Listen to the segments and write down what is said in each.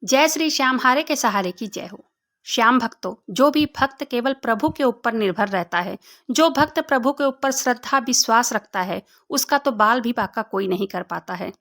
जय श्री श्याम हारे के सहारे की जय हो। श्याम भक्तों, जो भी भक्त केवल प्रभु के ऊपर निर्भर रहता है, जो भक्त प्रभु के ऊपर श्रद्धा विश्वास रखता है, उसका तो बाल भी बाका कोई नहीं कर पाता है।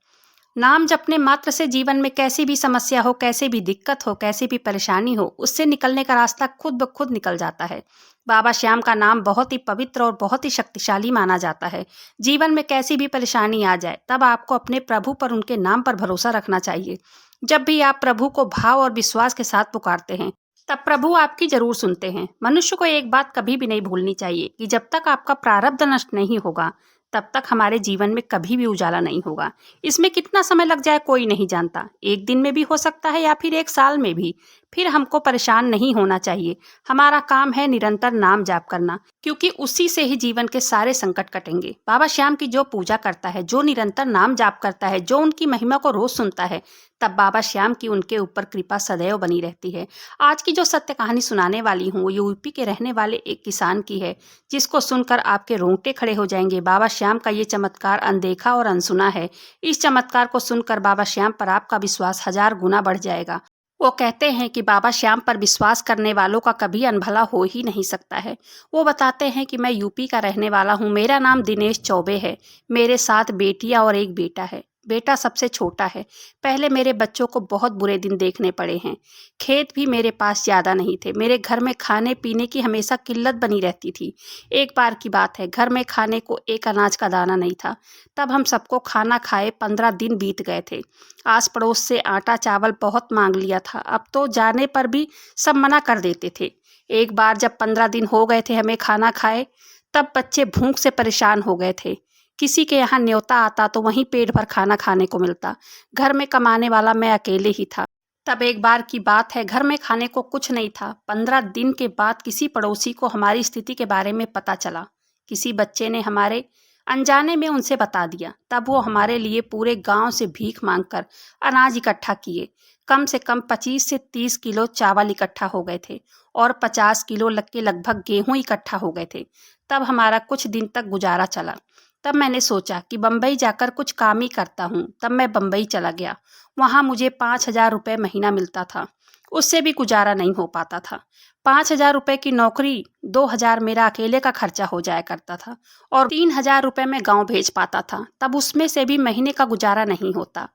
नाम जपने मात्र से जीवन में कैसी भी समस्या हो, कैसी भी दिक्कत हो, कैसी भी परेशानी हो, उससे निकलने का रास्ता खुद ब खुद निकल जाता है। बाबा श्याम का नाम बहुत ही पवित्र और बहुत ही शक्तिशाली माना जाता है। जीवन में कैसी भी परेशानी आ जाए, तब आपको अपने प्रभु पर, उनके नाम पर भरोसा रखना चाहिए। जब भी आप प्रभु को भाव और विश्वास के साथ पुकारते हैं, तब प्रभु आपकी जरूर सुनते हैं। मनुष्य को एक बात कभी भी नहीं भूलनी चाहिए कि जब तक आपका प्रारब्ध नष्ट नहीं होगा, तब तक हमारे जीवन में कभी भी उजाला नहीं होगा। इसमें कितना समय लग जाए कोई नहीं जानता, एक दिन में भी हो सकता है या फिर एक साल में भी। फिर हमको परेशान नहीं होना चाहिए। हमारा काम है निरंतर नाम जाप करना, क्योंकि उसी से ही जीवन के सारे संकट कटेंगे। बाबा श्याम की जो पूजा करता है, जो निरंतर नाम जाप करता है, जो उनकी महिमा को रोज सुनता है, तब बाबा श्याम की उनके ऊपर कृपा सदैव बनी रहती है। आज की जो सत्य कहानी सुनाने वाली हूँ, वो यूपी के रहने वाले एक किसान की है, जिसको सुनकर आपके रोंगटे खड़े हो जाएंगे। बाबा श्याम का ये चमत्कार अनदेखा और अनसुना है। इस चमत्कार को सुनकर बाबा श्याम पर आपका विश्वास 1000 गुना बढ़ जाएगा। वो कहते हैं कि बाबा श्याम पर विश्वास करने वालों का कभी अनभला हो ही नहीं सकता है। वो बताते हैं कि मैं यूपी का रहने वाला हूँ, मेरा नाम दिनेश चौबे है, मेरे 7 बेटियां और एक बेटा है। बेटा सबसे छोटा है। पहले मेरे बच्चों को बहुत बुरे दिन देखने पड़े हैं। खेत भी मेरे पास ज़्यादा नहीं थे। मेरे घर में खाने पीने की हमेशा किल्लत बनी रहती थी। एक बार की बात है, घर में खाने को एक अनाज का दाना नहीं था। तब हम सबको खाना खाए 15 दिन बीत गए थे। आस पड़ोस से आटा चावल बहुत मांग लिया था। अब तो जाने पर भी सब मना कर देते थे। एक बार जब 15 दिन हो गए थे हमें खाना खाए, तब बच्चे भूख से परेशान हो गए थे। किसी के यहाँ न्योता आता तो वहीं पेट भर खाना खाने को मिलता। घर में कमाने वाला मैं अकेले ही था। तब एक बार की बात है, घर में खाने को कुछ नहीं था। 15 दिन के बाद किसी पड़ोसी को हमारी स्थिति के बारे में पता चला। किसी बच्चे ने हमारे अनजाने में उनसे बता दिया। तब वो हमारे लिए पूरे गांव से भीख मांगकर अनाज इकट्ठा किए। कम से कम 25 से 30 किलो चावल इकट्ठा हो गए थे और 50 किलो के लगभग गेहूं इकट्ठा हो गए थे। तब हमारा कुछ दिन तक गुजारा चला। तब मैंने सोचा कि बम्बई जाकर कुछ काम ही करता हूँ। तब मैं बम्बई चला गया। वहाँ मुझे 5000 रुपये महीना मिलता था। उससे भी गुजारा नहीं हो पाता था। 5000 रुपये की नौकरी, 2000 मेरा अकेले का खर्चा हो जाया करता था और 3000 रुपये मैं गांव भेज पाता था। तब उसमें से भी महीने का गुजारा नहीं होता।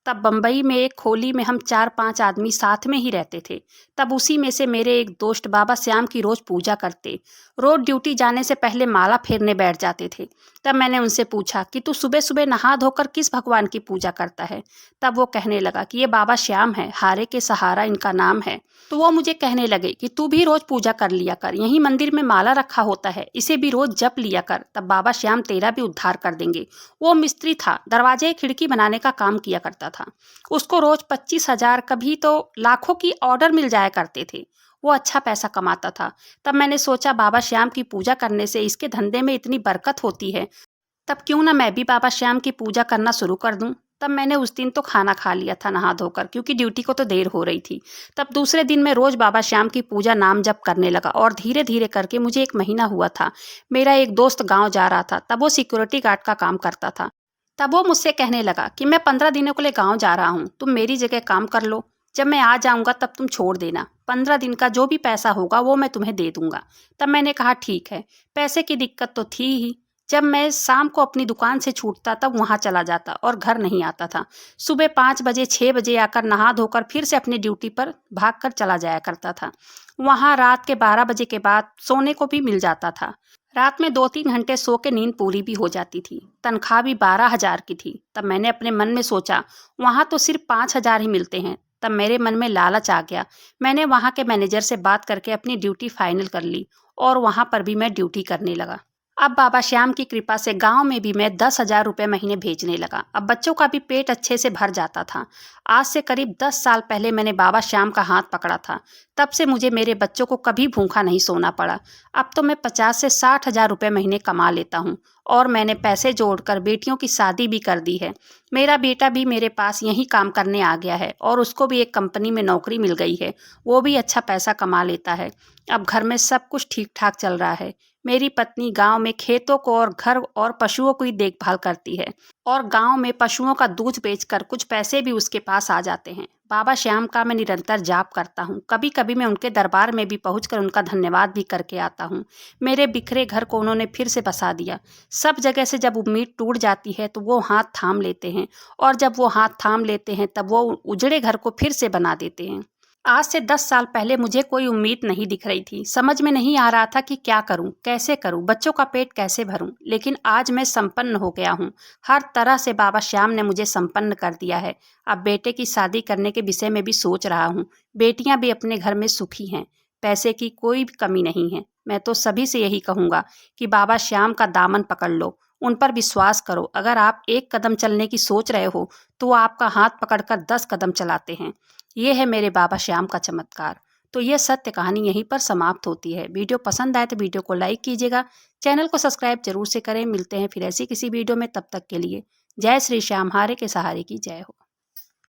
तब बम्बई में एक खोली में हम 4-5 आदमी साथ में ही रहते थे। तब उसी में से मेरे एक दोस्त बाबा श्याम की रोज पूजा करते। रोज ड्यूटी जाने से पहले माला फेरने बैठ जाते थे। तब मैंने उनसे पूछा कि तू सुबह सुबह नहा धोकर किस भगवान की पूजा करता है? तब वो कहने लगा कि ये बाबा श्याम है, हारे के सहारा इनका नाम है। तो वो मुझे कहने लगे कि तू भी रोज पूजा कर लिया कर, यहीं मंदिर में माला रखा होता है, इसे भी रोज जप लिया कर, तब बाबा श्याम तेरा भी उद्धार कर देंगे। वो मिस्त्री था, दरवाजे खिड़की बनाने का काम किया करता था। उसको रोज 25,000 कभी तो लाखों की ऑर्डर मिल जाया करते थे। वो अच्छा पैसा कमाता था। तब मैंने सोचा बाबा श्याम की पूजा करने से इसके धंधे में इतनी बरकत होती है, तब क्यों ना मैं भी बाबा श्याम की पूजा करना शुरू कर दूं। तब मैंने उस दिन तो खाना खा लिया था नहा धोकर, क्योंकि ड्यूटी को तो देर हो रही थी। तब दूसरे दिन मैं रोज बाबा श्याम की पूजा नाम जप करने लगा और धीरे धीरे करके मुझे 1 महीना हुआ था। मेरा एक दोस्त गाँव जा रहा था। तब वो सिक्योरिटी गार्ड का काम करता था। तब वो मुझसे कहने लगा कि मैं 15 दिनों के लिए गाँव जा रहा हूँ, तुम मेरी जगह काम कर लो। जब मैं आ जाऊँगा तब तुम छोड़ देना। 15 दिन का जो भी पैसा होगा वो मैं तुम्हें दे दूँगा। तब मैंने कहा ठीक है। पैसे की दिक्कत तो थी ही। जब मैं शाम को अपनी दुकान से छूटता तब वहाँ चला जाता और घर नहीं आता था। सुबह 5 बजे 6 बजे आकर नहा धोकर फिर से अपनी ड्यूटी पर भागकर चला जाया करता था। वहाँ रात के 12 बजे के बाद सोने को भी मिल जाता था। रात में 2-3 घंटे सो के नींद पूरी भी हो जाती थी। तनख्वाह भी 12,000 की थी। तब मैंने अपने मन में सोचा वहाँ तो सिर्फ 5,000 ही मिलते हैं। तब मेरे मन में लालच आ गया। मैंने वहाँ के मैनेजर से बात करके अपनी ड्यूटी फाइनल कर ली और वहाँ पर भी मैं ड्यूटी करने लगा। अब बाबा श्याम की कृपा से गांव में भी मैं 10,000 रुपये महीने भेजने लगा। अब बच्चों का भी पेट अच्छे से भर जाता था। आज से करीब 10 साल पहले मैंने बाबा श्याम का हाथ पकड़ा था। तब से मुझे मेरे बच्चों को कभी भूखा नहीं सोना पड़ा। अब तो मैं 50 से 60,000 रुपये महीने कमा लेता हूँ और मैंने पैसे जोड़कर बेटियों की शादी भी कर दी है। मेरा बेटा भी मेरे पास यहीं काम करने आ गया है और उसको भी एक कंपनी में नौकरी मिल गई है। वो भी अच्छा पैसा कमा लेता है। अब घर में सब कुछ ठीक ठाक चल रहा है। मेरी पत्नी गांव में खेतों को और घर और पशुओं की देखभाल करती है और गांव में पशुओं का दूध बेचकर कुछ पैसे भी उसके पास आ जाते हैं। बाबा श्याम का मैं निरंतर जाप करता हूँ। कभी कभी मैं उनके दरबार में भी पहुंचकर उनका धन्यवाद भी करके आता हूँ। मेरे बिखरे घर को उन्होंने फिर से बसा दिया। सब जगह से जब उम्मीद टूट जाती है तो वो हाथ थाम लेते हैं, और जब वो हाथ थाम लेते हैं तब वो उजड़े घर को फिर से बना देते हैं। आज से 10 साल पहले मुझे कोई उम्मीद नहीं दिख रही थी। समझ में नहीं आ रहा था कि क्या करूं, कैसे करूं, बच्चों का पेट कैसे भरूं। लेकिन आज मैं संपन्न हो गया हूं। हर तरह से बाबा श्याम ने मुझे संपन्न कर दिया है। अब बेटे की शादी करने के विषय में भी सोच रहा हूं। बेटियां भी अपने घर में सुखी हैं। पैसे की कोई भी कमी नहीं है। मैं तो सभी से यही कहूंगा कि बाबा श्याम का दामन पकड़ लो, उन पर विश्वास करो। अगर आप एक कदम चलने की सोच रहे हो तो वो आपका हाथ पकड़कर 10 कदम चलाते हैं। ये है मेरे बाबा श्याम का चमत्कार। तो ये सत्य कहानी यहीं पर समाप्त होती है। वीडियो पसंद आए तो वीडियो को लाइक कीजिएगा, चैनल को सब्सक्राइब जरूर से करें। मिलते हैं फिर ऐसी किसी वीडियो में, तब तक के लिए जय श्री श्याम, हारे के सहारे की जय हो।